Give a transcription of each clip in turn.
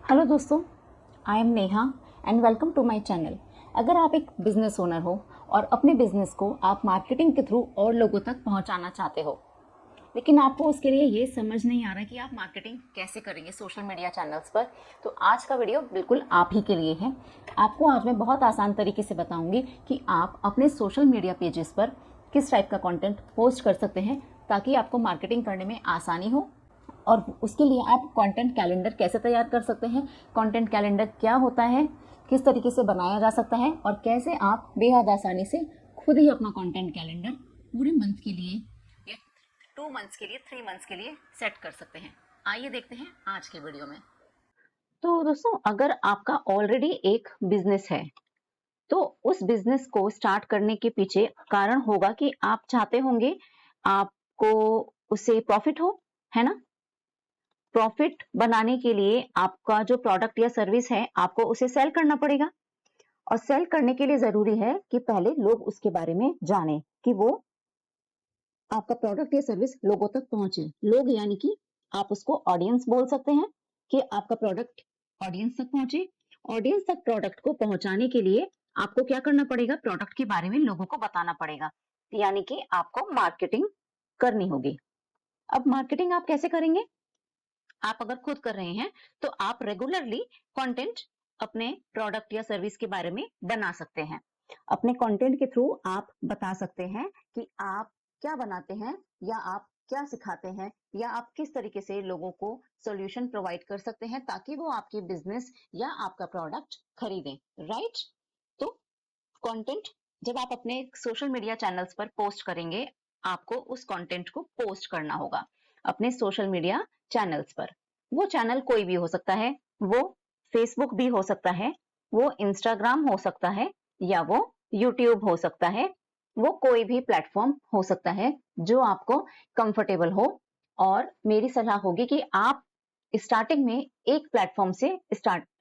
Hello दोस्तों, I am Neha and welcome to my channel. अगर आप एक बिजनेस ओनर हो और अपने बिजनेस को आप मार्केटिंग के थ्रू और लोगों तक पहुंचाना चाहते हो, लेकिन आपको उसके लिए ये समझ नहीं आ रहा कि आप मार्केटिंग कैसे करेंगे सोशल मीडिया चैनल्स पर, तो आज का वीडियो बिल्कुल आप ही के लिए है। आपको आज मैं बहुत आसान तरीके से बताऊंगी कि आप अपने सोशल मीडिया पेजेस पर किस टाइप का कंटेंट पोस्ट कर सकते हैं ताकि आपको मार्केटिंग करने में आसानी हो। और उसके लिए आप कंटेंट कैलेंडर कैसे तैयार कर सकते हैं, कंटेंट कैलेंडर क्या होता है, किस तरीके से बनाया जा सकता है और कैसे आप बेहद आसानी से खुद ही अपना कंटेंट कैलेंडर पूरे मंथ के लिए या 2 मंथ्स के लिए 3 मंथ्स के लिए सेट कर सकते हैं। आइए देखते हैं आज के वीडियो में। तो दोस्तों, अगर आपका ऑलरेडी एक बिजनेस है तो उस बिजनेस को स्टार्ट करने के पीछे कारण होगा कि आप चाहते होंगे आपको उससे प्रॉफिट हो, है ना। प्रॉफिट बनाने के लिए आपका जो प्रोडक्ट या सर्विस है आपको उसे सेल करना पड़ेगा और सेल करने के लिए जरूरी है कि पहले लोग उसके बारे में जाने कि वो आपका प्रोडक्ट या सर्विस लोगों तक पहुंचे। लोग यानी कि आप उसको ऑडियंस बोल सकते हैं कि आपका प्रोडक्ट ऑडियंस तक पहुंचे। ऑडियंस तक प्रोडक्ट को पहुंचाने के लिए आपको क्या करना पड़ेगा, प्रोडक्ट के बारे में लोगों को बताना पड़ेगा, यानी कि आपको मार्केटिंग करनी होगी। अब मार्केटिंग आप कैसे करेंगे? आप अगर खुद कर रहे हैं तो आप रेगुलरली कंटेंट अपने प्रोडक्ट या सर्विस के बारे में बना सकते हैं। अपने कंटेंट के थ्रू आप बता सकते हैं कि आप क्या बनाते हैं या आप क्या सिखाते हैं या आप किस तरीके से लोगों को सॉल्यूशन प्रोवाइड कर सकते हैं ताकि वो आपके बिजनेस या आपका प्रोडक्ट खरीदें, राइट। तो कंटेंट जब आप अपने सोशल मीडिया चैनल्स पर पोस्ट करेंगे, आपको उस कंटेंट को पोस्ट करना होगा अपने सोशल मीडिया चैनल्स पर। वो चैनल कोई भी हो सकता है, वो फेसबुक भी हो सकता है, वो इंस्टाग्राम हो सकता है या वो यूट्यूब हो सकता है। वो कोई भी प्लेटफॉर्म हो सकता है जो आपको कंफर्टेबल हो। और मेरी सलाह होगी कि आप स्टार्टिंग में एक प्लेटफॉर्म से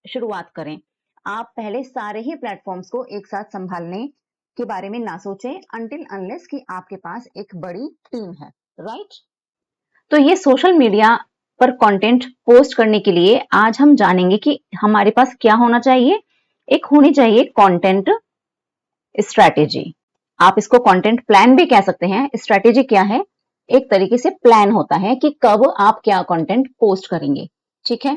शुरुआत करें। आप पहले सारे ही प्लेटफॉर्म्स को एक साथ संभालने के बारे में ना सोचें अनटिल अनलेस कि आपके पास एक बड़ी टीम है, राइट। तो ये सोशल मीडिया पर कंटेंट पोस्ट करने के लिए आज हम जानेंगे कि हमारे पास क्या होना चाहिए। एक होनी चाहिए कंटेंट स्ट्रैटेजी। आप इसको कंटेंट प्लान भी कह सकते हैं। स्ट्रैटेजी क्या है? एक तरीके से प्लान होता है कि कब आप क्या कंटेंट पोस्ट करेंगे, ठीक है,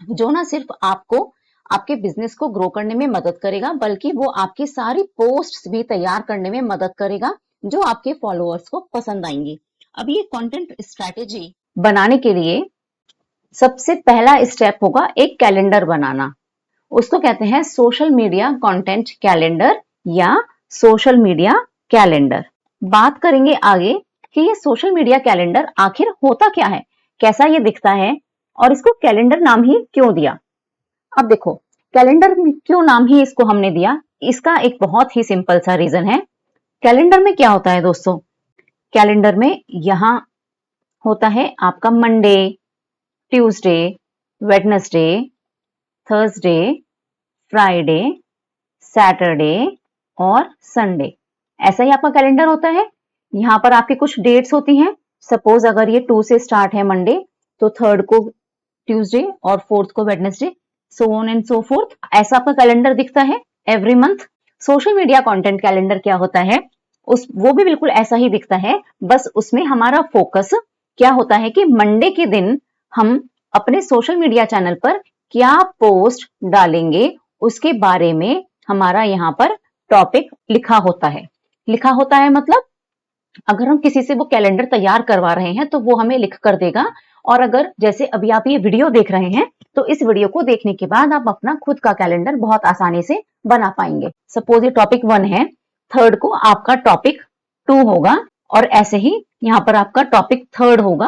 जो ना सिर्फ आपको आपके बिजनेस को ग्रो करने में मदद करेगा बल्कि वो आपकी सारी पोस्ट्स भी तैयार करने में मदद करेगा जो आपके फॉलोअर्स को पसंद आएंगी। अब ये कंटेंट स्ट्रैटेजी बनाने के लिए सबसे पहला स्टेप होगा एक कैलेंडर बनाना। उसको कहते हैं सोशल मीडिया कंटेंट कैलेंडर या सोशल मीडिया कैलेंडर। बात करेंगे आगे कि ये सोशल मीडिया कैलेंडर आखिर होता क्या है, कैसा ये दिखता है और इसको कैलेंडर नाम ही क्यों दिया। अब देखो, कैलेंडर में क्यों नाम ही इसको हमने दिया, इसका एक बहुत ही सिंपल सा रीजन है। कैलेंडर में क्या होता है दोस्तों? कैलेंडर में यहां होता है आपका Monday, Tuesday, Wednesday, Thursday, Friday, Saturday और संडे। ऐसा ही आपका कैलेंडर होता है। यहाँ पर आपकी कुछ डेट्स होती हैं। सपोज अगर ये 2 से स्टार्ट है मंडे, तो 3rd को ट्यूसडे और 4th को Wednesday, so on and so fourth. ऐसा आपका कैलेंडर दिखता है every month. Social media content calendar क्या होता है, वो भी बिल्कुल ऐसा ही दिखता है, बस उसमें हमारा फोकस क्या होता है कि मंडे के दिन हम अपने सोशल मीडिया चैनल पर क्या पोस्ट डालेंगे उसके बारे में हमारा यहाँ पर टॉपिक लिखा होता है। लिखा होता है मतलब अगर हम किसी से वो कैलेंडर तैयार करवा रहे हैं तो वो हमें लिख कर देगा। और अगर जैसे अभी आप ये वीडियो देख रहे हैं तो इस वीडियो को देखने के बाद आप अपना खुद का कैलेंडर बहुत आसानी से बना पाएंगे। सपोज ये टॉपिक 1 है, 3rd को आपका टॉपिक 2 होगा और ऐसे ही यहाँ पर आपका टॉपिक 3rd होगा,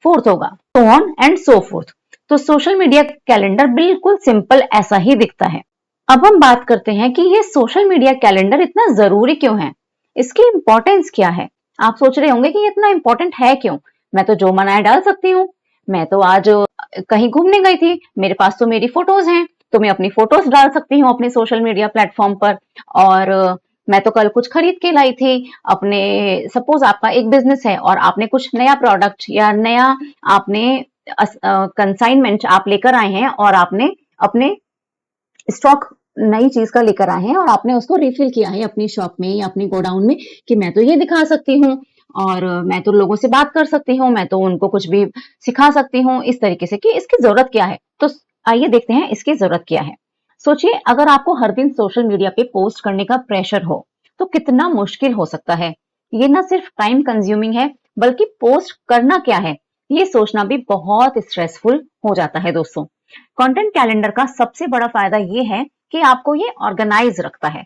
4th होगा, so on and so fourth. तो सोशल मीडिया कैलेंडर बिल्कुल सिंपल ऐसा ही दिखता है। अब हम बात करते हैं कि ये सोशल मीडिया कैलेंडर इतना जरूरी क्यों है, इसकी इंपॉर्टेंस क्या है। आप सोच रहे होंगे कि ये इतना इंपॉर्टेंट है क्यों, मैं तो जो मनाया डाल सकती हूँ, मैं तो आज कहीं घूमने गई थी, मेरे पास तो मेरी फोटोज हैं, तो मैं अपनी फोटोज डाल सकती हूँ अपने सोशल मीडिया प्लेटफॉर्म पर। और मैं तो कल कुछ खरीद के लाई थी अपने, सपोज आपका एक बिजनेस है और आपने कुछ नया प्रोडक्ट या नया आपने कंसाइनमेंट आप लेकर आए हैं और आपने अपने स्टॉक नई चीज का लेकर आए हैं और आपने उसको रिफिल किया है अपनी शॉप में या अपनी गोडाउन में कि मैं तो ये दिखा सकती हूँ और मैं तो लोगों से बात कर सकती हूँ, मैं तो उनको कुछ भी सिखा सकती हूँ इस तरीके से कि इसकी जरूरत क्या है। तो आइए देखते हैं इसकी जरूरत क्या है। सोचिए अगर आपको हर दिन सोशल मीडिया पे पोस्ट करने का प्रेशर हो तो कितना मुश्किल हो सकता है। ये ना सिर्फ टाइम कंज्यूमिंग है बल्कि पोस्ट करना क्या है ये सोचना भी बहुत स्ट्रेसफुल हो जाता है दोस्तों। कंटेंट कैलेंडर का सबसे बड़ा फायदा ये है कि आपको ये ऑर्गेनाइज रखता है।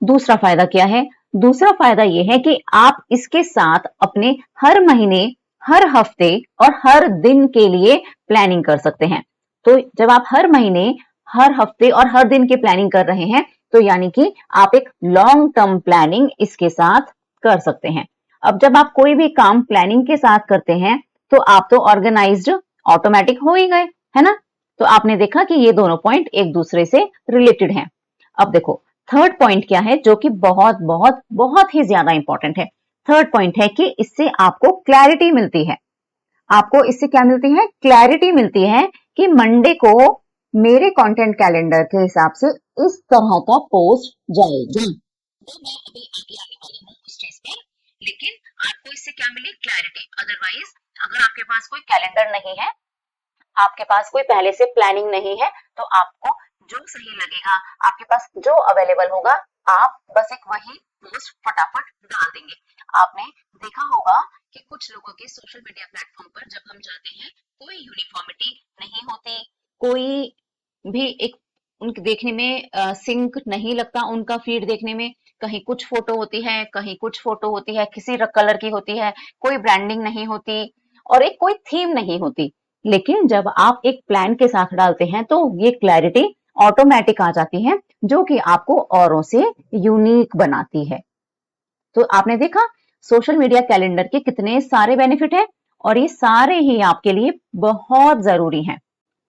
दूसरा फायदा क्या है? दूसरा फायदा ये है कि आप इसके साथ अपने हर महीने, हर हफ्ते और हर दिन के लिए प्लानिंग कर सकते हैं। तो जब आप हर महीने, हर हफ्ते और हर दिन की प्लानिंग कर रहे हैं तो यानी कि आप एक लॉन्ग टर्म प्लानिंग इसके साथ कर सकते हैं। अब जब आप कोई भी काम प्लानिंग के साथ करते हैं तो आप तो ऑर्गेनाइज्ड ऑटोमेटिक हो ही गए, है ना? तो आपने देखा कि ये दोनों पॉइंट एक दूसरे से रिलेटेड हैं। अब देखो थर्ड पॉइंट क्या है जो कि बहुत बहुत बहुत ही ज्यादा इंपॉर्टेंट है। थर्ड पॉइंट है कि इससे आपको क्लैरिटी मिलती है। आपको इससे क्या मिलती है? क्लैरिटी मिलती है कि मंडे को मेरे कंटेंट कैलेंडर के हिसाब से इस तरह का पोस्ट जाएगा। तो मैं अभी आगे आने वाली हूँ उस चीज पे, लेकिन आपको इससे क्या मिली? क्लैरिटी। अदरवाइज अगर आपके पास कोई कैलेंडर नहीं है, आपके पास कोई पहले से प्लानिंग नहीं है तो आपको जो सही लगेगा, आपके पास जो अवेलेबल होगा, आप बस एक वही पोस्ट फटाफट डाल देंगे। आपने देखा होगा कि कुछ लोगों के सोशल मीडिया प्लेटफॉर्म पर जब हम जाते हैं कोई यूनिफॉर्मिटी नहीं होती, कोई भी एक उनके देखने में सिंक नहीं लगता उनका फीड देखने में। कहीं कुछ फोटो होती है, कहीं कुछ फोटो होती है, किसी कलर की होती है, कोई ब्रांडिंग नहीं होती और एक कोई थीम नहीं होती। लेकिन जब आप एक प्लान के साथ डालते हैं तो ये क्लैरिटी ऑटोमेटिक आ जाती है जो कि आपको औरों से यूनिक बनाती है। तो आपने देखा सोशल मीडिया कैलेंडर के कितने सारे बेनिफिट हैं और ये सारे ही आपके लिए बहुत जरूरी हैं।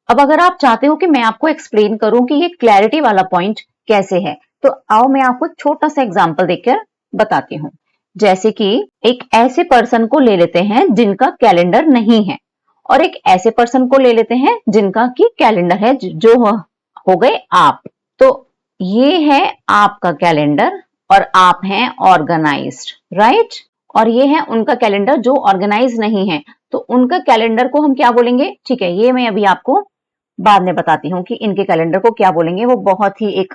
अब अगर आप चाहते हो कि मैं आपको एक्सप्लेन करूं कि ये क्लैरिटी वाला पॉइंट कैसे है तो आओ मैं आपको एक छोटा सा एग्जांपल देकर बताती हूँ। जैसे कि एक ऐसे पर्सन को ले लेते हैं जिनका कैलेंडर नहीं है और एक ऐसे पर्सन को ले लेते हैं जिनका की कैलेंडर है, जो हो गए आप। तो ये है आपका कैलेंडर और आप हैं ऑर्गेनाइज्ड, राइट? और ये है उनका कैलेंडर जो ऑर्गेनाइज नहीं है। तो उनका कैलेंडर को हम क्या बोलेंगे? ठीक है, ये मैं अभी आपको बाद में बताती हूँ कि इनके कैलेंडर को क्या बोलेंगे। वो बहुत ही एक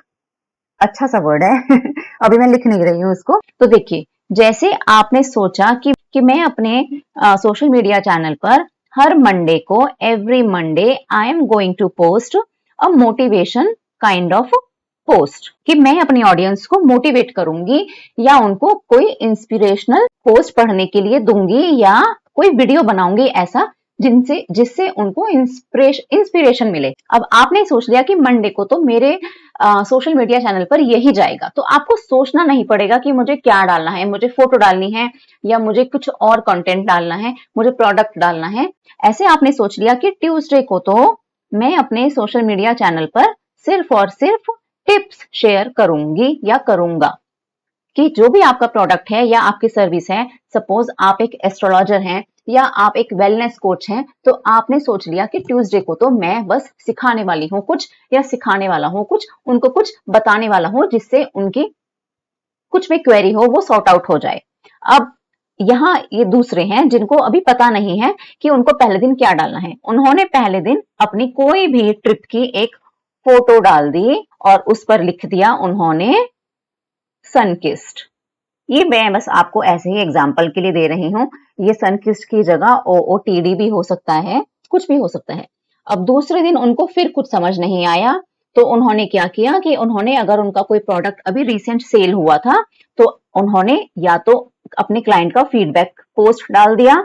अच्छा सा वर्ड है अभी मैं लिख नहीं रही हूँ उसको। तो देखिए जैसे आपने सोचा कि मैं अपने सोशल मीडिया चैनल पर हर मंडे को, every Monday I am going to post a motivation kind of post, कि मैं अपनी ऑडियंस को मोटिवेट करूंगी या उनको कोई इंस्पिरेशनल पोस्ट पढ़ने के लिए दूंगी या कोई वीडियो बनाऊंगी ऐसा जिससे उनको इंस्पिरेशन मिले। अब आपने सोच लिया कि मंडे को तो मेरे सोशल मीडिया चैनल पर यही जाएगा, तो आपको सोचना नहीं पड़ेगा कि मुझे क्या डालना है, मुझे फोटो डालनी है या मुझे कुछ और कंटेंट डालना है, मुझे प्रोडक्ट डालना है। ऐसे आपने सोच लिया कि ट्यूसडे को तो मैं अपने सोशल मीडिया चैनल पर सिर्फ और सिर्फ टिप्स शेयर करूंगी या करूंगा कि जो भी आपका प्रोडक्ट है या आपकी सर्विस है, सपोज आप एक एस्ट्रोलॉजर हैं या आप एक वेलनेस कोच हैं, तो आपने सोच लिया कि ट्यूसडे को तो मैं बस सिखाने वाली हूँ कुछ या सिखाने वाला हूँ कुछ, उनको कुछ बताने वाला हूँ जिससे उनकी कुछ भी क्वेरी हो वो सॉर्ट आउट हो जाए। अब यहाँ ये दूसरे हैं जिनको अभी पता नहीं है कि उनको पहले दिन क्या डालना है। उन्होंने पहले दिन अपनी कोई भी ट्रिप की एक फोटो डाल दी और उस पर लिख दिया उन्होंने सनकिस्ट। ये मैं बस आपको ऐसे ही एग्जाम्पल के लिए दे रही हूँ। ये सनकिस्ट की जगह OOTD भी हो सकता है, कुछ भी हो सकता है। अब दूसरे दिन उनको फिर कुछ समझ नहीं आया तो उन्होंने क्या किया कि उन्होंने, अगर उनका कोई प्रोडक्ट अभी रिसेंट सेल हुआ था तो उन्होंने या तो अपने क्लाइंट का फीडबैक पोस्ट डाल दिया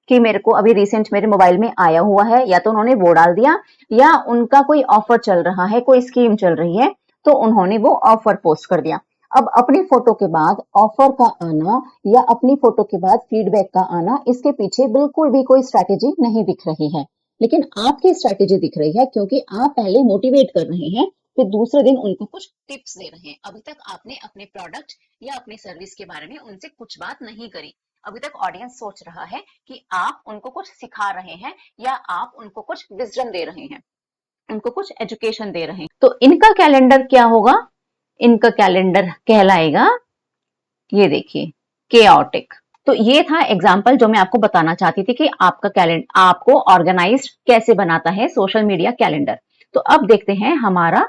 कि मेरे को अभी रिसेंट मेरे मोबाइल में आया हुआ है, या तो उन्होंने वो डाल दिया, या उनका कोई ऑफर चल रहा है, कोई स्कीम चल रही है तो उन्होंने वो ऑफर पोस्ट कर दिया। अब अपनी फोटो के बाद ऑफर का आना या अपनी फोटो के बाद फीडबैक का आना, इसके पीछे बिल्कुल भी कोई स्ट्रैटेजी नहीं दिख रही है, लेकिन आपकी स्ट्रैटेजी दिख रही है क्योंकि आप पहले मोटिवेट कर रहे हैं, फिर दूसरे दिन उनको कुछ टिप्स दे रहे हैं। अभी तक आपने अपने प्रोडक्ट या अपनी सर्विस के बारे में उनसे कुछ बात नहीं करी, अभी तक ऑडियंस सोच रहा है कि आप उनको कुछ सिखा रहे हैं या आप उनको कुछ विजडम दे रहे हैं, उनको कुछ एजुकेशन दे रहे हैं। तो इनका कैलेंडर क्या होगा? इनका कैलेंडर कहलाएगा, ये देखिए, केओटिक। तो ये था एग्जाम्पल जो मैं आपको बताना चाहती थी कि आपका कैलेंडर आपको ऑर्गेनाइज्ड कैसे बनाता है सोशल मीडिया कैलेंडर। तो अब देखते हैं हमारा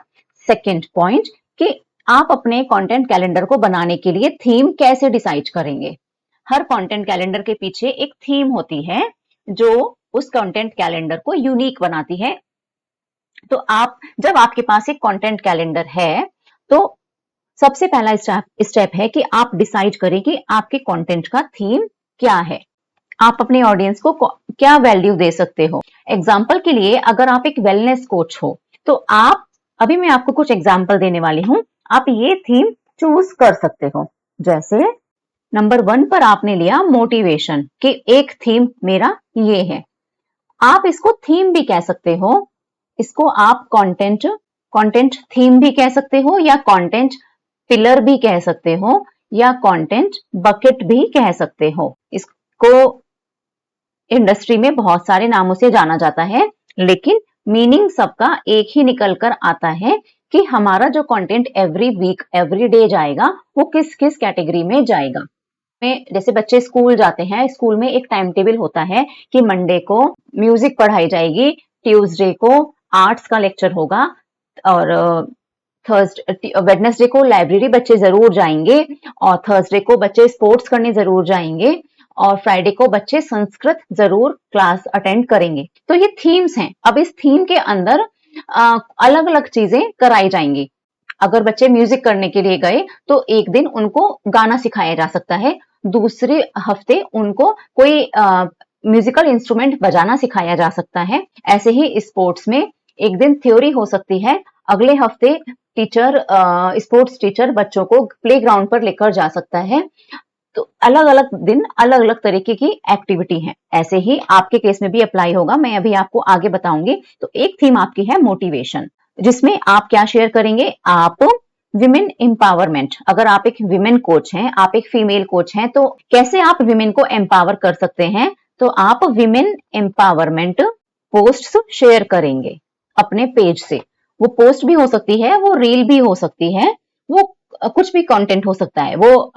सेकंड पॉइंट कि आप अपने कंटेंट कैलेंडर को बनाने के लिए थीम कैसे डिसाइड करेंगे। हर कंटेंट कैलेंडर के पीछे एक थीम होती है जो उस कंटेंट कैलेंडर को यूनिक बनाती है। तो आप जब आपके पास एक कंटेंट कैलेंडर है तो सबसे पहला स्टेप है कि आप डिसाइड करें कि आपके कंटेंट का थीम क्या है, आप अपने ऑडियंस को क्या वैल्यू दे सकते हो। एग्जाम्पल के लिए अगर आप एक वेलनेस कोच हो तो आप, अभी मैं आपको कुछ एग्जाम्पल देने वाली हूं, आप ये थीम चूज कर सकते हो। जैसे नंबर 1 पर आपने लिया मोटिवेशन कि एक थीम मेरा ये है, आप इसको थीम भी कह सकते हो, इसको आप कंटेंट थीम भी कह सकते हो या कंटेंट पिलर भी कह सकते हो या कंटेंट बकेट भी कह सकते हो। इसको इंडस्ट्री में बहुत सारे नामों से जाना जाता है, लेकिन मीनिंग सबका एक ही निकल कर आता है कि हमारा जो content every week every day जाएगा वो किस किस कैटेगरी में जाएगा। में जैसे बच्चे स्कूल जाते हैं, स्कूल में एक टाइम टेबल होता है कि मंडे को म्यूजिक पढ़ाई जाएगी, ट्यूसडे को आर्ट्स का लेक्चर होगा और वेडनेसडे को लाइब्रेरी बच्चे जरूर जाएंगे और थर्सडे को बच्चे स्पोर्ट्स करने जरूर जाएंगे और फ्राइडे को बच्चे संस्कृत जरूर क्लास अटेंड करेंगे। तो ये थीम्स हैं। अब इस थीम के अंदर अलग अलग चीजें कराई जाएंगी। अगर बच्चे म्यूजिक करने के लिए गए तो एक दिन उनको गाना सिखाया जा सकता है, दूसरे हफ्ते उनको कोई म्यूजिकल इंस्ट्रूमेंट बजाना सिखाया जा सकता है। ऐसे ही स्पोर्ट्स में एक दिन थ्योरी हो सकती है, अगले हफ्ते टीचर स्पोर्ट्स टीचर बच्चों को प्लेग्राउंड पर लेकर जा सकता है। तो अलग अलग दिन अलग अलग तरीके की एक्टिविटी है। ऐसे ही आपके केस में भी अप्लाई होगा, मैं अभी आपको आगे बताऊंगी। तो एक थीम आपकी है मोटिवेशन, जिसमें आप क्या शेयर करेंगे, आप विमेन एम्पावरमेंट। अगर आप एक विमेन कोच हैं, आप एक फीमेल कोच हैं, तो कैसे आप विमेन को एम्पावर कर सकते हैं, तो आप विमेन एम्पावरमेंट पोस्ट्स शेयर करेंगे अपने पेज से। वो पोस्ट भी हो सकती है, वो रील भी हो सकती है, वो कुछ भी कंटेंट हो सकता है, वो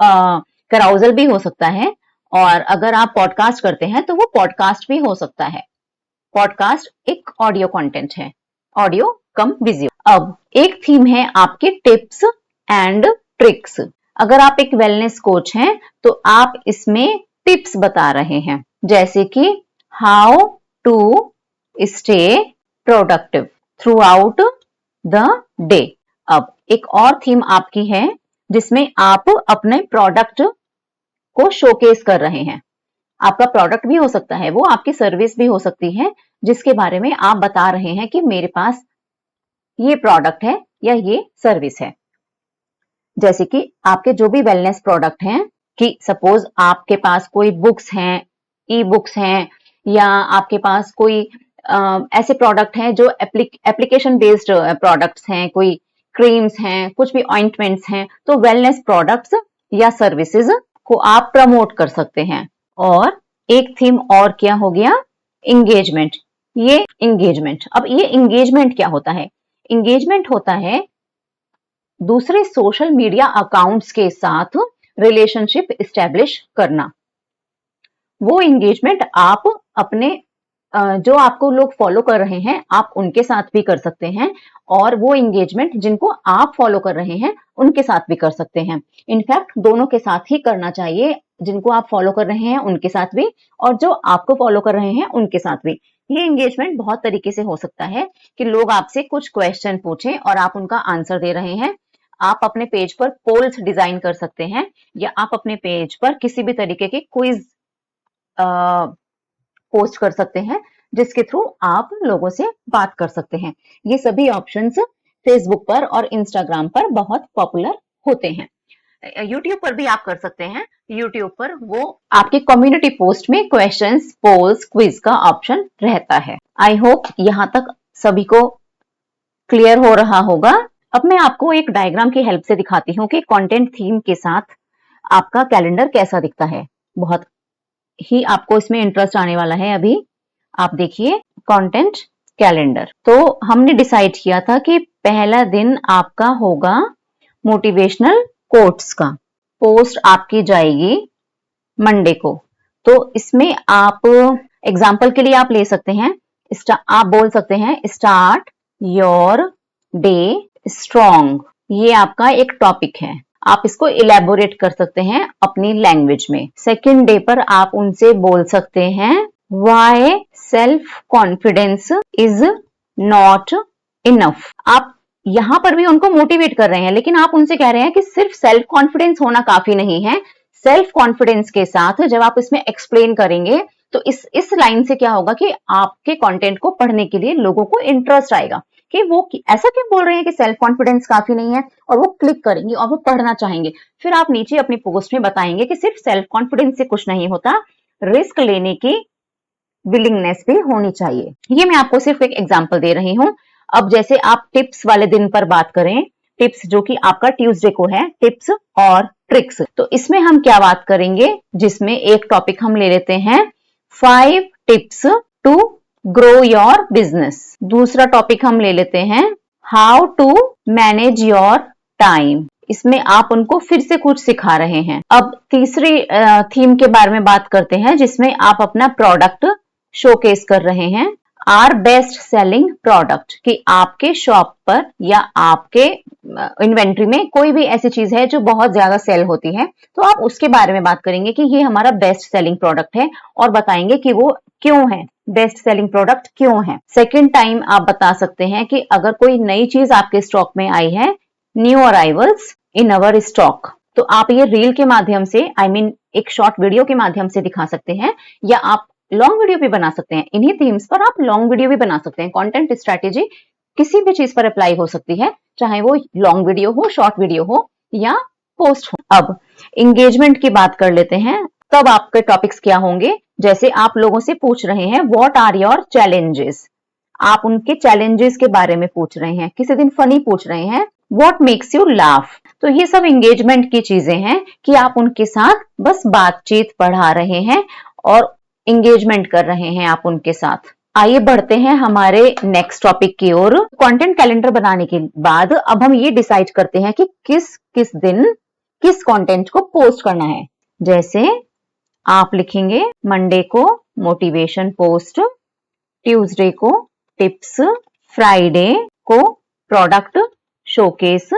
कराउजल भी हो सकता है। और अगर आप पॉडकास्ट करते हैं तो वो पॉडकास्ट भी हो सकता है। पॉडकास्ट एक ऑडियो कंटेंट है, ऑडियो कम विजुअल। अब एक थीम है आपके टिप्स एंड ट्रिक्स। अगर आप एक वेलनेस कोच हैं तो आप इसमें टिप्स बता रहे हैं, जैसे कि how to stay productive throughout the day. अब एक और थीम आपकी है जिसमें आप अपने प्रोडक्ट को शोकेस कर रहे हैं। आपका प्रोडक्ट भी हो सकता है, वो आपकी सर्विस भी हो सकती है, जिसके बारे में आप बता रहे हैं कि मेरे पास ये प्रोडक्ट है या ये सर्विस है। जैसे कि आपके जो भी वेलनेस प्रोडक्ट हैं, कि सपोज आपके पास कोई बुक्स हैं, ई बुक्स हैं, या आपके पास कोई ऐसे प्रोडक्ट हैं जो एप्लीकेशन बेस्ड प्रोडक्ट्स हैं, कोई क्रीम्स हैं, कुछ भी ऑइंटमेंट्स हैं, तो वेलनेस प्रोडक्ट्स या सर्विसेज को आप प्रमोट कर सकते हैं। और एक थीम और क्या हो गया, इंगेजमेंट। ये इंगेजमेंट, अब ये इंगेजमेंट क्या होता है? इंगेजमेंट होता है दूसरे सोशल मीडिया अकाउंट्स के साथ रिलेशनशिप एस्टेब्लिश करना। वो इंगेजमेंट आप अपने जो आपको लोग फॉलो कर रहे हैं आप उनके साथ भी कर सकते हैं, और वो इंगेजमेंट जिनको आप फॉलो कर रहे हैं उनके साथ भी कर सकते हैं। इनफैक्ट दोनों के साथ ही करना चाहिए, जिनको आप फॉलो कर रहे हैं उनके साथ भी और जो आपको फॉलो कर रहे हैं उनके साथ भी। ये इंगेजमेंट बहुत तरीके से हो सकता है कि लोग आपसे कुछ क्वेश्चन पूछें और आप उनका आंसर दे रहे हैं। आप अपने पेज पर पोल्स डिजाइन कर सकते हैं, या आप अपने पेज पर किसी भी तरीके के क्विज पोस्ट कर सकते हैं जिसके थ्रू आप लोगों से बात कर सकते हैं। ये सभी ऑप्शंस फेसबुक पर और इंस्टाग्राम पर बहुत पॉपुलर होते हैं। यूट्यूब पर भी आप कर सकते हैं। यूट्यूब पर वो आपके कम्युनिटी पोस्ट में क्वेश्चंस, पोल्स, क्विज का ऑप्शन रहता है। आई होप यहाँ तक सभी को क्लियर हो रहा होगा। अब मैं आपको एक डायग्राम की हेल्प से दिखाती हूँ कि कंटेंट थीम के साथ आपका कैलेंडर कैसा दिखता है। बहुत ही आपको इसमें इंटरेस्ट आने वाला है। अभी आप देखिए कंटेंट कैलेंडर। तो हमने डिसाइड किया था कि पहला दिन आपका होगा मोटिवेशनल कोट्स का। पोस्ट आपकी जाएगी मंडे को। तो इसमें आप एग्जाम्पल के लिए आप ले सकते हैं, आप बोल सकते हैं स्टार्ट योर डे स्ट्रॉन्ग। ये आपका एक टॉपिक है, आप इसको इलेबोरेट कर सकते हैं अपनी लैंग्वेज में। सेकेंड डे पर आप उनसे बोल सकते हैं why self confidence is not enough. आप यहां पर भी उनको मोटिवेट कर रहे हैं, लेकिन आप उनसे कह रहे हैं कि सिर्फ सेल्फ कॉन्फिडेंस होना काफी नहीं है। सेल्फ कॉन्फिडेंस के साथ जब आप इसमें एक्सप्लेन करेंगे तो इस लाइन से क्या होगा कि आपके कंटेंट को पढ़ने के लिए लोगों को इंटरेस्ट आएगा कि वो ऐसा क्यों बोल रहे हैं कि सेल्फ कॉन्फिडेंस काफी नहीं है, और वो क्लिक करेंगे और वो पढ़ना चाहेंगे। फिर आप नीचे अपनी पोस्ट में बताएंगे कि सिर्फ सेल्फ कॉन्फिडेंस से कुछ नहीं होता, रिस्क लेने की विलिंगनेस भी होनी चाहिए। ये मैं आपको सिर्फ एक एग्जांपल दे रही हूं। अब जैसे आप टिप्स वाले दिन पर बात करें, टिप्स जो कि आपका ट्यूसडे को है, टिप्स और ट्रिक्स, तो इसमें हम क्या बात करेंगे, जिसमें एक टॉपिक हम ले लेते हैं 5 tips to grow your business. दूसरा टॉपिक हम ले लेते हैं how to manage your time. इसमें आप उनको फिर से कुछ सिखा रहे हैं। अब तीसरी थीम के बारे में बात करते हैं, जिसमें आप अपना प्रोडक्ट शोकेस कर रहे हैं, आर बेस्ट सेलिंग प्रोडक्ट, कि आपके शॉप पर या आपके इन्वेंट्री में कोई भी ऐसी चीज है जो बहुत ज्यादा सेल होती है, तो आप उसके बारे में बात करेंगे कि ये हमारा बेस्ट सेलिंग प्रोडक्ट है, और बताएंगे कि वो क्यों है, बेस्ट सेलिंग प्रोडक्ट क्यों है। सेकेंड टाइम आप बता सकते हैं कि अगर कोई नई चीज आपके स्टॉक में आई है, न्यू अराइवल्स इन अवर स्टॉक, तो आप ये रील के माध्यम से, एक शॉर्ट वीडियो के माध्यम से दिखा सकते हैं, या आप लॉन्ग वीडियो भी बना सकते हैं। इन्हीं थीम्स पर आप लॉन्ग वीडियो भी बना सकते हैं। कंटेंट स्ट्रैटेजी किसी भी चीज पर अप्लाई हो सकती है, चाहे वो लॉन्ग वीडियो हो, शॉर्ट वीडियो हो या पोस्ट हो। अब एंगेजमेंट की बात कर लेते हैं। तब आपके टॉपिक्स क्या होंगे, जैसे आप लोगों से पूछ रहे हैं व्हाट आर योर चैलेंजेस, आप उनके चैलेंजेस के बारे में पूछ रहे हैं। किसी दिन फनी पूछ रहे हैं व्हाट मेक्स यू लाफ। तो ये सब एंगेजमेंट की चीजें हैं कि आप उनके साथ बस बातचीत बढ़ा रहे हैं और एंगेजमेंट कर रहे हैं आप उनके साथ। आइए बढ़ते हैं हमारे नेक्स्ट टॉपिक की ओर। कंटेंट कैलेंडर बनाने के बाद अब हम ये डिसाइड करते हैं कि किस किस दिन किस कंटेंट को पोस्ट करना है। जैसे आप लिखेंगे मंडे को मोटिवेशन पोस्ट, ट्यूसडे को टिप्स, फ्राइडे को प्रोडक्ट शोकेस,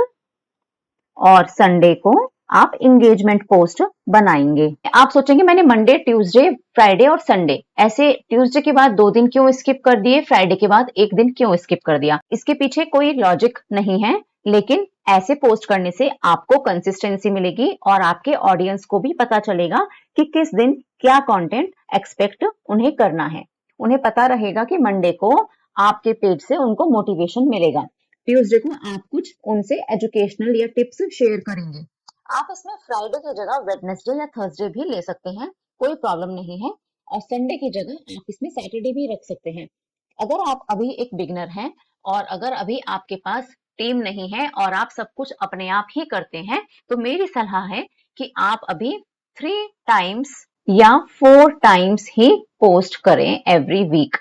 और संडे को आप एंगेजमेंट पोस्ट बनाएंगे। आप सोचेंगे मैंने मंडे, ट्यूसडे, फ्राइडे और संडे, ऐसे ट्यूसडे के बाद 2 दिन क्यों स्किप कर दिए, फ्राइडे के बाद 1 दिन क्यों स्किप कर दिया। इसके पीछे कोई लॉजिक नहीं है, लेकिन ऐसे पोस्ट करने से आपको कंसिस्टेंसी मिलेगी और आपके ऑडियंस को भी पता चलेगा कि किस दिन क्या कंटेंट एक्सपेक्ट उन्हें करना है। उन्हें पता रहेगा कि मंडे को आपके पेज से उनको मोटिवेशन मिलेगा, ट्यूसडे को आप कुछ उनसे एजुकेशनल या टिप्स शेयर करेंगे। आप इसमें फ्राइडे की जगह वेडनेसडे या थर्सडे भी ले सकते हैं, कोई प्रॉब्लम नहीं है, और संडे की जगह आप इसमें सैटरडे भी रख सकते हैं। अगर आप अभी एक बिगनर हैं और अगर अभी आपके पास टीम नहीं है और आप सब कुछ अपने आप ही करते हैं, तो मेरी सलाह है कि आप अभी 3 टाइम्स या 4 टाइम्स ही पोस्ट करें एवरी वीक।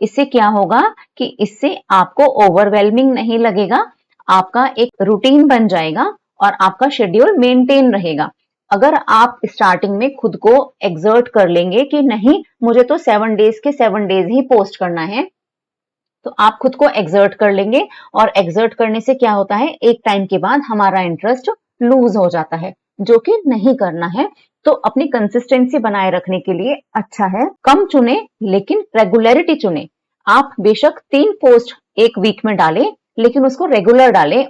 इससे क्या होगा कि इससे आपको ओवरवेलमिंग नहीं लगेगा, आपका एक रूटीन बन जाएगा और आपका शेड्यूल मेंटेन रहेगा। अगर आप स्टार्टिंग में खुद को एक्सर्ट कर लेंगे कि नहीं मुझे तो 7 डेज के 7 डेज ही पोस्ट करना है, तो आप खुद को एक्सर्ट कर लेंगे, और एक्सर्ट करने से क्या होता है, एक टाइम के बाद हमारा इंटरेस्ट लूज हो जाता है, जो कि नहीं करना है। तो अपनी कंसिस्टेंसी बनाए रखने के लिए अच्छा है कम चुने लेकिन रेगुलरिटी चुने। आप बेशक 3 पोस्ट एक वीक में डालें, लेकिन उसको रेगुलर डालें,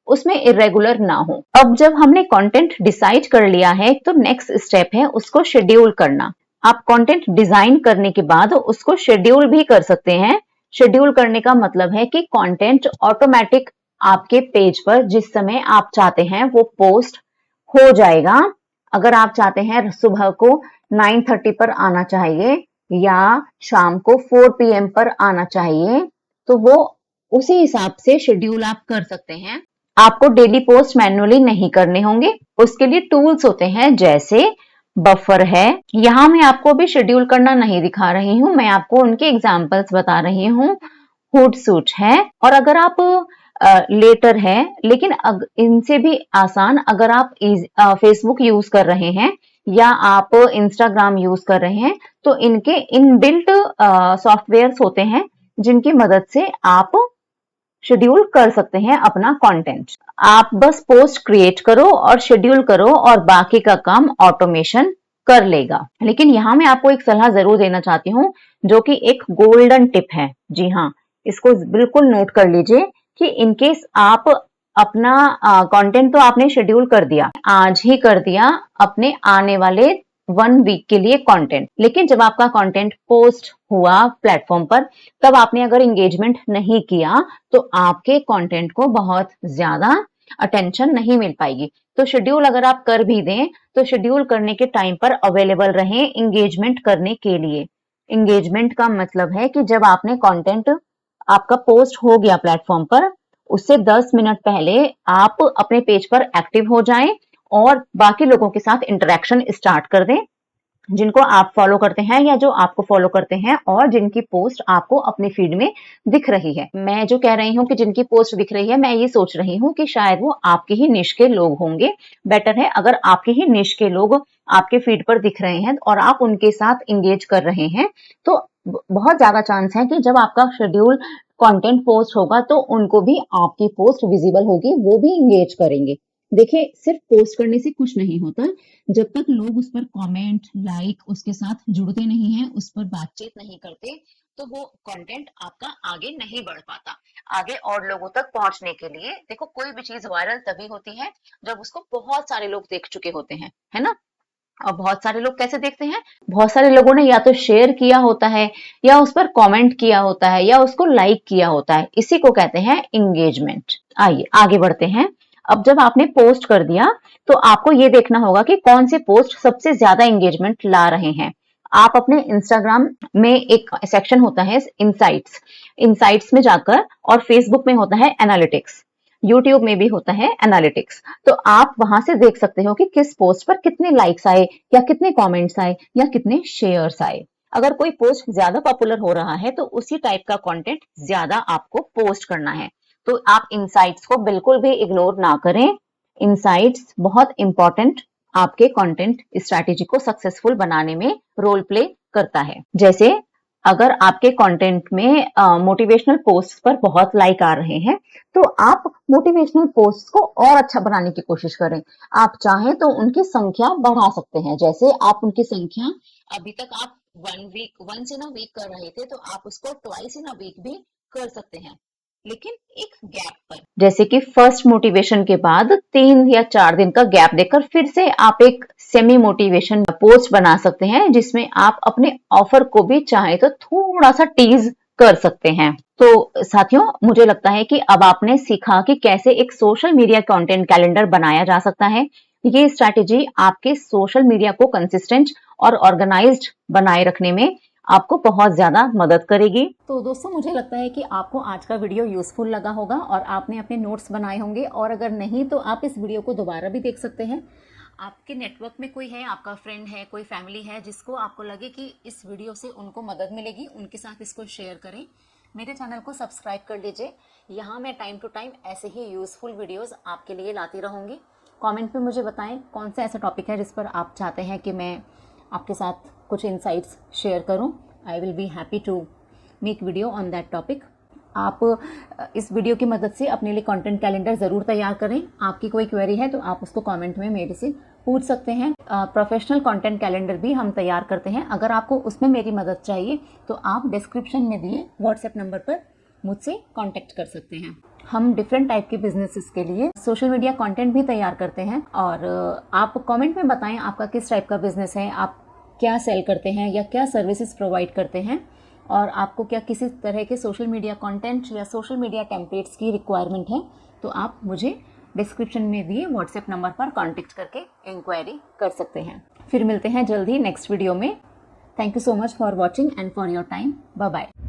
उसमें इरेगुलर ना हो। अब जब हमने कंटेंट डिसाइड कर लिया है, तो नेक्स्ट स्टेप है उसको शेड्यूल करना। आप कंटेंट डिजाइन करने के बाद उसको शेड्यूल भी कर सकते हैं। शेड्यूल करने का मतलब है कि कंटेंट ऑटोमेटिक आपके पेज पर जिस समय आप चाहते हैं वो पोस्ट हो जाएगा। अगर आप चाहते हैं सुबह को 9:30 पर आना चाहिए या शाम को 4 PM पर आना चाहिए, तो वो उसी हिसाब से शेड्यूल आप कर सकते हैं। आपको डेली पोस्ट मैन्युअली नहीं करने होंगे, उसके लिए टूल्स होते हैं जैसे बफर है। यहाँ मैं आपको भी शेड्यूल करना नहीं दिखा रही हूँ, मैं आपको उनके एग्जाम्पल्स बता रही हूँ। हुड सूट है, और अगर आप लेटर है, लेकिन इनसे भी आसान अगर आप फेसबुक यूज कर रहे हैं या आप इंस्टाग्राम यूज कर रहे हैं, तो इनके इनबिल्ट सॉफ्टवेयर्स होते हैं जिनकी मदद से आप शेड्यूल कर सकते हैं अपना कंटेंट। आप बस पोस्ट क्रिएट करो और शेड्यूल करो और बाकी का काम ऑटोमेशन कर लेगा। लेकिन यहाँ मैं आपको एक सलाह जरूर देना चाहती हूँ, जो कि एक गोल्डन टिप है। जी हाँ, इसको बिल्कुल नोट कर लीजिए कि इनकेस आप अपना कंटेंट तो आपने शेड्यूल कर दिया, आज ही कर दिया अपने आने वाले 1 वीक के लिए कंटेंट, लेकिन जब आपका कंटेंट पोस्ट हुआ प्लेटफॉर्म पर, तब आपने अगर एंगेजमेंट नहीं किया तो आपके कंटेंट को बहुत ज्यादा अटेंशन नहीं मिल पाएगी। तो शेड्यूल अगर आप कर भी दें तो शेड्यूल करने के टाइम पर अवेलेबल रहें एंगेजमेंट करने के लिए। एंगेजमेंट का मतलब है कि जब आपने कंटेंट आपका पोस्ट हो गया प्लेटफॉर्म पर, उससे 10 मिनट पहले आप अपने पेज पर एक्टिव हो जाएं और बाकी लोगों के साथ इंटरेक्शन स्टार्ट कर दें, जिनको आप फॉलो करते हैं या जो आपको फॉलो करते हैं और जिनकी पोस्ट आपको अपनी फीड में दिख रही है। मैं जो कह रही हूँ कि जिनकी पोस्ट दिख रही है, मैं ये सोच रही हूँ कि शायद वो आपके ही निश के लोग होंगे। बेटर है अगर आपके ही निश के लोग आपके फीड पर दिख रहे हैं और आप उनके साथ इंगेज कर रहे हैं, तो बहुत ज्यादा चांस है कि जब आपका शेड्यूल कंटेंट पोस्ट होगा तो उनको भी आपकी पोस्ट विजिबल होगी, वो भी इंगेज करेंगे। देखिए, सिर्फ पोस्ट करने से कुछ नहीं होता, जब तक लोग उस पर कमेंट लाइक उसके साथ जुड़ते नहीं हैं, उस पर बातचीत नहीं करते, तो वो कंटेंट आपका आगे नहीं बढ़ पाता। आगे और लोगों तक पहुंचने के लिए, देखो, कोई भी चीज वायरल तभी होती है जब उसको बहुत सारे लोग देख चुके होते हैं, है ना। और बहुत सारे लोग कैसे देखते हैं, बहुत सारे लोगों ने या तो शेयर किया होता है या उस पर कमेंट किया होता है या उसको लाइक किया होता है, इसी को कहते हैं एंगेजमेंट। आइए आगे बढ़ते हैं। अब जब आपने पोस्ट कर दिया तो आपको ये देखना होगा कि कौन से पोस्ट सबसे ज्यादा एंगेजमेंट ला रहे हैं। आप अपने इंस्टाग्राम में एक सेक्शन होता है इनसाइट्स, इनसाइट्स में जाकर, और फेसबुक में होता है एनालिटिक्स, यूट्यूब में भी होता है एनालिटिक्स। तो आप वहां से देख सकते हो कि किस पोस्ट पर कितने लाइक्स आए या कितने कमेंट्स आए या कितने शेयर्स आए। अगर कोई पोस्ट ज्यादा पॉपुलर हो रहा है तो उसी टाइप का कंटेंट ज्यादा आपको पोस्ट करना है। तो आप इनसाइट्स को बिल्कुल भी इग्नोर ना करें। इनसाइट्स बहुत इंपॉर्टेंट आपके कंटेंट स्ट्रैटेजी को सक्सेसफुल बनाने में रोल प्ले करता है। जैसे अगर आपके कंटेंट में मोटिवेशनल पोस्ट पर बहुत लाइक आ रहे हैं, तो आप मोटिवेशनल पोस्ट को और अच्छा बनाने की कोशिश करें। आप चाहें तो उनकी संख्या बढ़ा सकते हैं। जैसे आप उनकी संख्या, अभी तक आप 1 वीक इन अ वीक कर रहे थे, तो आप उसको ट्वाइस इन अ वीक भी कर सकते हैं, लेकिन एक गैप पर। जैसे कि फर्स्ट मोटिवेशन के बाद 3 या 4 दिन का गैप देकर फिर से आप एक सेमी मोटिवेशन पोस्ट बना सकते हैं, जिसमें आप अपने ऑफर को भी चाहे तो थोड़ा सा टीज कर सकते हैं। तो साथियों, मुझे लगता है कि अब आपने सीखा कि कैसे एक सोशल मीडिया कंटेंट कैलेंडर बनाया जा सकता है। ये स्ट्रैटेजी आपके सोशल मीडिया को कंसिस्टेंट और ऑर्गेनाइज्ड बनाए रखने में आपको बहुत ज़्यादा मदद करेगी। तो दोस्तों, मुझे लगता है कि आपको आज का वीडियो यूज़फुल लगा होगा और आपने अपने नोट्स बनाए होंगे, और अगर नहीं तो आप इस वीडियो को दोबारा भी देख सकते हैं। आपके नेटवर्क में कोई है, आपका फ्रेंड है, कोई फैमिली है जिसको आपको लगे कि इस वीडियो से उनको मदद मिलेगी, उनके साथ इसको शेयर करें। मेरे चैनल को सब्सक्राइब कर लीजिए। यहाँ मैं टाइम टू टाइम ऐसे ही यूज़फुल वीडियोज़ आपके लिए लाती रहूँगी। कॉमेंट में मुझे बताएं कौन सा ऐसा टॉपिक है जिस पर आप चाहते हैं कि मैं आपके साथ कुछ इंसाइट्स शेयर करूं। I will be happy to make video on that topic. आप इस वीडियो की मदद से अपने लिए कंटेंट कैलेंडर ज़रूर तैयार करें। आपकी कोई क्वेरी है तो आप उसको कमेंट में मेरे से पूछ सकते हैं। प्रोफेशनल कंटेंट कैलेंडर भी हम तैयार करते हैं। अगर आपको उसमें मेरी मदद चाहिए तो आप डिस्क्रिप्शन में दिए व्हाट्सएप नंबर पर मुझसे कांटेक्ट कर सकते हैं। हम डिफरेंट टाइप के बिजनेसेस के लिए सोशल मीडिया कंटेंट भी तैयार करते हैं, और आप कमेंट में बताएं आपका किस टाइप का बिजनेस है, आप क्या सेल करते हैं या क्या सर्विसेज प्रोवाइड करते हैं, और आपको क्या किसी तरह के सोशल मीडिया कंटेंट या सोशल मीडिया टेम्पलेट्स की रिक्वायरमेंट है, तो आप मुझे डिस्क्रिप्शन में दिए व्हाट्सएप नंबर पर कांटेक्ट करके इंक्वायरी कर सकते हैं। फिर मिलते हैं जल्दी नेक्स्ट वीडियो में। Thank you so much for watching and for your time. Bye bye.